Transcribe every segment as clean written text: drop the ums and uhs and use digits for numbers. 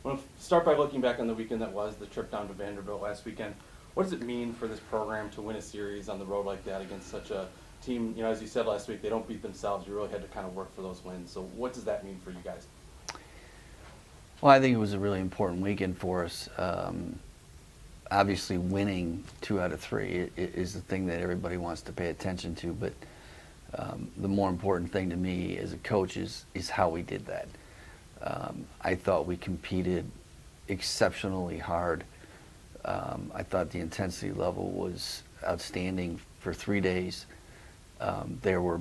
I want to start by looking back on the weekend that was, the trip down to Vanderbilt last weekend. What does it mean for this program to win a series on the road like that against such a team? You know, as you said last week, they don't beat themselves. You really had to kind of work for those wins. So what does that mean for you guys? Well, I think it was a really important weekend for us. Obviously, winning 2 out of 3 is the thing that everybody wants to pay attention to. But the more important thing to me as a coach is how we did that. I thought we competed exceptionally hard. I thought the intensity level was outstanding for 3 days. There were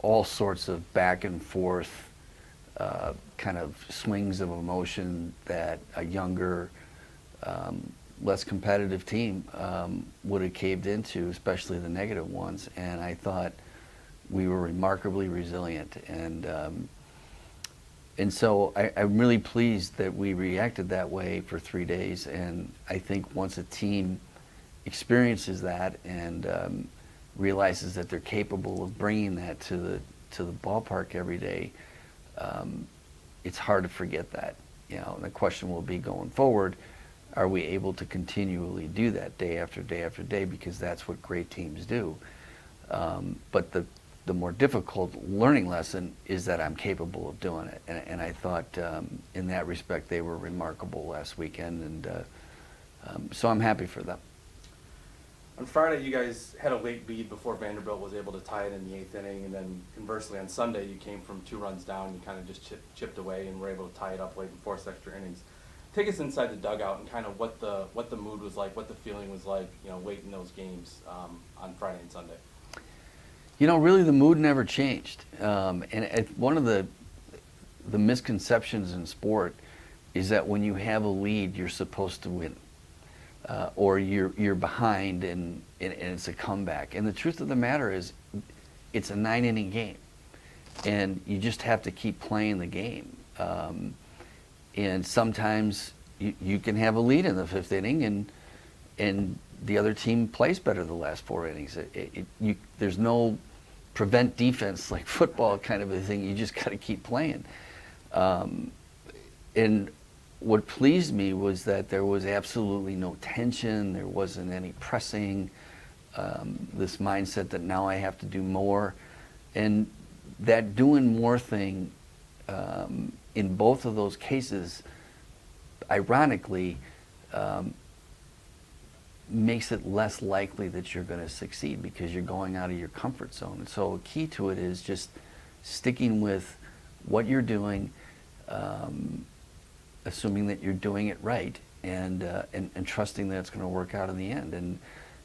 all sorts of back and forth kind of swings of emotion that a younger, less competitive team would have caved into, especially the negative ones. And I thought we were remarkably resilient. And so I'm really pleased that we reacted that way for 3 days. And I think once a team experiences that and realizes that they're capable of bringing that to the ballpark every day, it's hard to forget that. You know, and the question will be going forward, are we able to continually do that day after day after day? Because that's what great teams do. But the more difficult learning lesson is that I'm capable of doing it. And I thought in that respect they were remarkable last weekend, and so I'm happy for them. On Friday, you guys had a late lead before Vanderbilt was able to tie it in the 8th inning, and then conversely on Sunday, you came from 2 runs down, you kind of just chipped away and were able to tie it up late and force extra innings. Take us inside the dugout and kind of what the mood was like, what the feeling was like, you know, late in those games on Friday and Sunday. You know, really the mood never changed. One of the misconceptions in sport is that when you have a lead, you're supposed to win. Or you're behind and it's a comeback. And the truth of the matter is, it's a 9-inning game, and you just have to keep playing the game. And sometimes you can have a lead in the 5th inning, and the other team plays better the last 4 innings. There's no prevent defense like football kind of a thing. You just got to keep playing. And what pleased me was that there was absolutely no tension. There wasn't any pressing. This mindset that now I have to do more, and that doing more thing in both of those cases, ironically, makes it less likely that you're going to succeed because you're going out of your comfort zone. And so a key to it is just sticking with what you're doing, assuming that you're doing it right, and trusting that it's going to work out in the end. And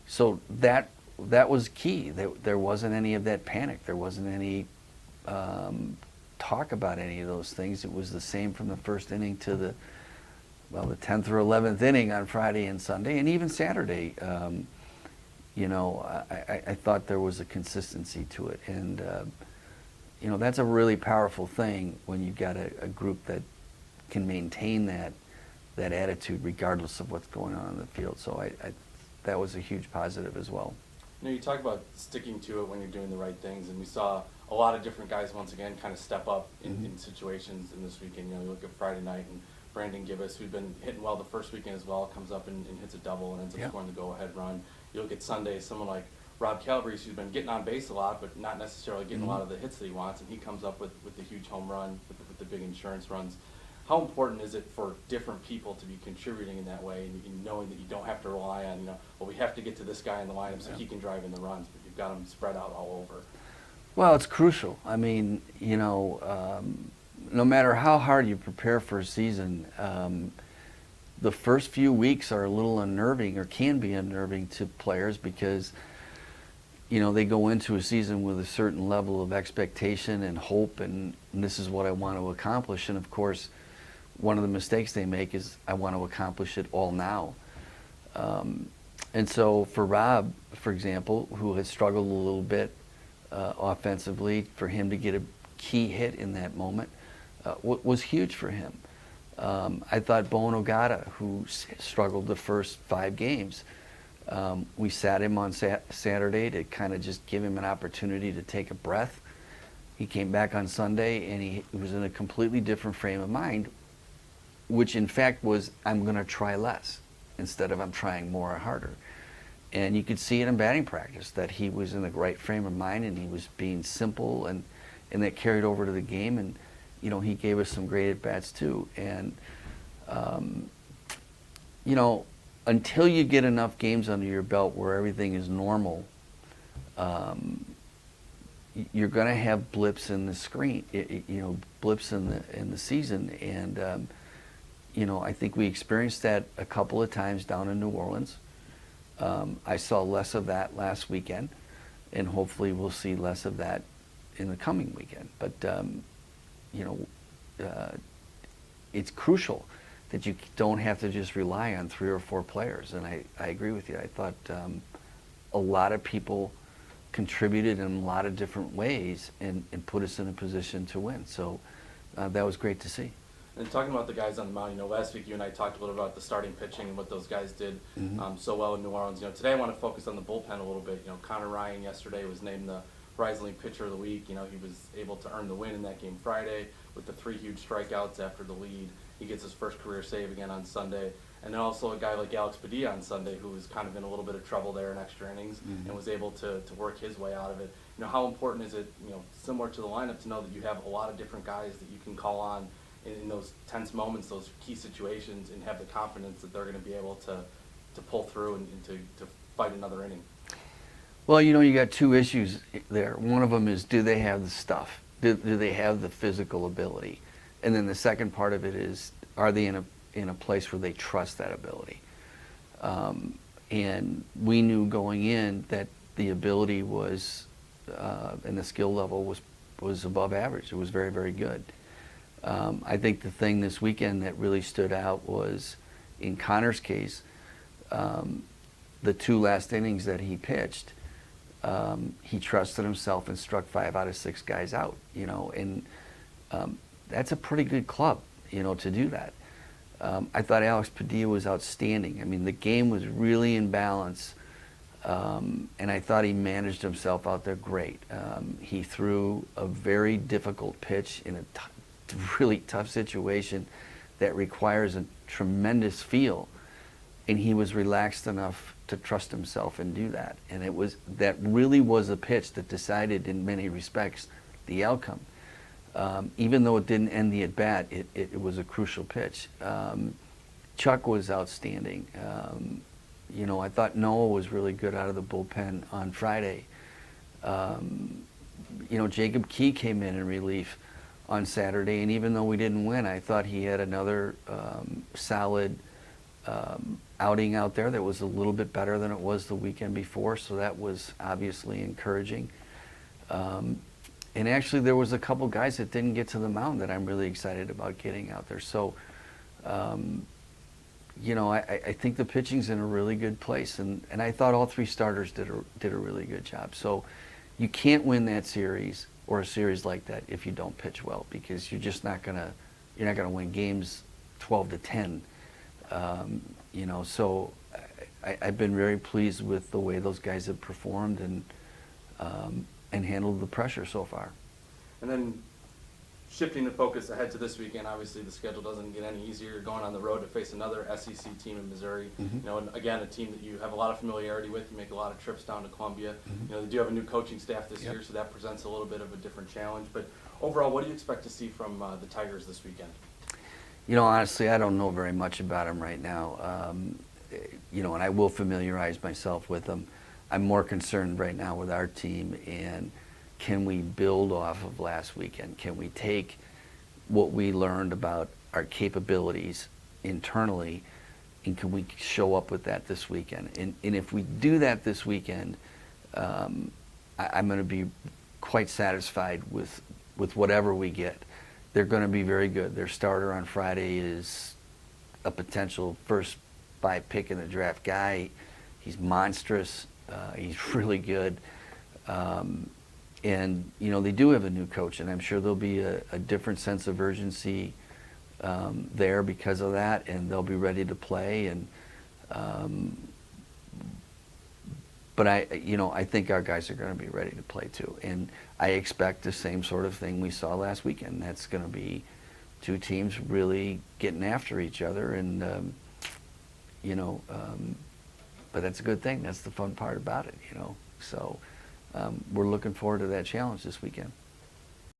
so that was key. There wasn't any of that panic. There wasn't any talk about any of those things. It was the same from the 1st inning to the 10th or 11th inning on Friday and Sunday, and even Saturday. You know, I thought there was a consistency to it, and you know, that's a really powerful thing when you've got a group that can maintain that attitude regardless of what's going on in the field. So that was a huge positive as well. You know, you talk about sticking to it when you're doing the right things, and we saw a lot of different guys once again kind of step up in situations in this weekend. You know, you look at Friday night and Brandon Gibbous, who'd been hitting well the first weekend as well, comes up and hits a double and ends up scoring the go-ahead run. You look at Sunday, someone like Rob Calabrese, who's been getting on base a lot, but not necessarily getting a lot of the hits that he wants, and he comes up with the huge home run, with the big insurance runs. How important is it for different people to be contributing in that way, and knowing that you don't have to rely on, you know, well, we have to get to this guy in the lineup so he can drive in the runs, but you've got them spread out all over? Well, it's crucial. I mean, you know, no matter how hard you prepare for a season, the first few weeks are a little unnerving, or can be unnerving to players, because you know, they go into a season with a certain level of expectation and hope, and this is what I want to accomplish. And of course, one of the mistakes they make is, I want to accomplish it all now. And so for Rob, for example, who has struggled a little bit offensively, for him to get a key hit in that moment was huge for him. I thought Bowen Ogata, who struggled the first 5 games, we sat him on Saturday to kind of just give him an opportunity to take a breath. He came back on Sunday, and he was in a completely different frame of mind, which in fact was, I'm going to try less instead of I'm trying more or harder. And you could see it in batting practice that he was in the right frame of mind and he was being simple, and that carried over to the game. And he gave us some great at bats too. And until you get enough games under your belt where everything is normal, you're going to have blips in the screen, blips in the season. And I think we experienced that a couple of times down in New Orleans. I saw less of that last weekend, and hopefully we'll see less of that in the coming weekend. But it's crucial that you don't have to just rely on 3 or 4 players. And I agree with you. I thought a lot of people contributed in a lot of different ways and put us in a position to win. So that was great to see. And talking about the guys on the mound, last week you and I talked a little about the starting pitching and what those guys did so well in New Orleans. Today I want to focus on the bullpen a little bit. Connor Ryan yesterday was named the Rising League Pitcher of the Week. He was able to earn the win in that game Friday with the 3 huge strikeouts after the lead. He gets his first career save again on Sunday. And then also a guy like Alex Padilla on Sunday, who was kind of in a little bit of trouble there in extra innings and was able to work his way out of it. How important is it, similar to the lineup, to know that you have a lot of different guys that you can call on in those tense moments, those key situations, and have the confidence that they're going to be able to pull through and to fight another inning? Well, you got 2 issues there. One of them is, do they have the stuff? Do they have the physical ability? And then the second part of it is, are they in a place where they trust that ability? And we knew going in that the ability was, and the skill level was above average. It was very, very good. I think the thing this weekend that really stood out was, in Connor's case, the 2 last innings that he pitched, he trusted himself and struck 5 out of 6 guys out, and that's a pretty good club, to do that. I thought Alex Padilla was outstanding. I mean, the game was really in balance, and I thought he managed himself out there great. He threw a very difficult pitch in a really tough situation that requires a tremendous feel, and he was relaxed enough to trust himself and do that. And that really was a pitch that decided, in many respects, the outcome. Even though it didn't end the at-bat, it was a crucial pitch. Chuck was outstanding. I thought Noah was really good out of the bullpen on Friday. Jacob Key came in relief on Saturday, and even though we didn't win, I thought he had another solid outing out there that was a little bit better than it was the weekend before, so that was obviously encouraging. And actually, there was a couple guys that didn't get to the mound that I'm really excited about getting out there. So, I think the pitching's in a really good place, and I thought all 3 starters did a really good job. So, you can't win that series or a series like that if you don't pitch well, because you're just not gonna win games 12-10. So I've been very pleased with the way those guys have performed and handled the pressure so far. And then shifting the focus ahead to this weekend, obviously the schedule doesn't get any easier. You're going on the road to face another SEC team in Missouri. And again, a team that you have a lot of familiarity with. You make a lot of trips down to Columbia. They do have a new coaching staff this year, so that presents a little bit of a different challenge. But overall, what do you expect to see from the Tigers this weekend? Honestly, I don't know very much about them right now. And I will familiarize myself with them. I'm more concerned right now with our team, and can we build off of last weekend? Can we take what we learned about our capabilities internally, and can we show up with that this weekend? And if we do that this weekend, I'm going to be quite satisfied with whatever we get. They're going to be very good. Their starter on Friday is a potential first 5 pick in the draft guy. He's monstrous. He's really good. And, they do have a new coach, and I'm sure there'll be a different sense of urgency there because of that, and they'll be ready to play. And but I think our guys are going to be ready to play too. And I expect the same sort of thing we saw last weekend. That's going to be two teams really getting after each other, and you know, but that's a good thing. That's the fun part about it, you know. So we're looking forward to that challenge this weekend.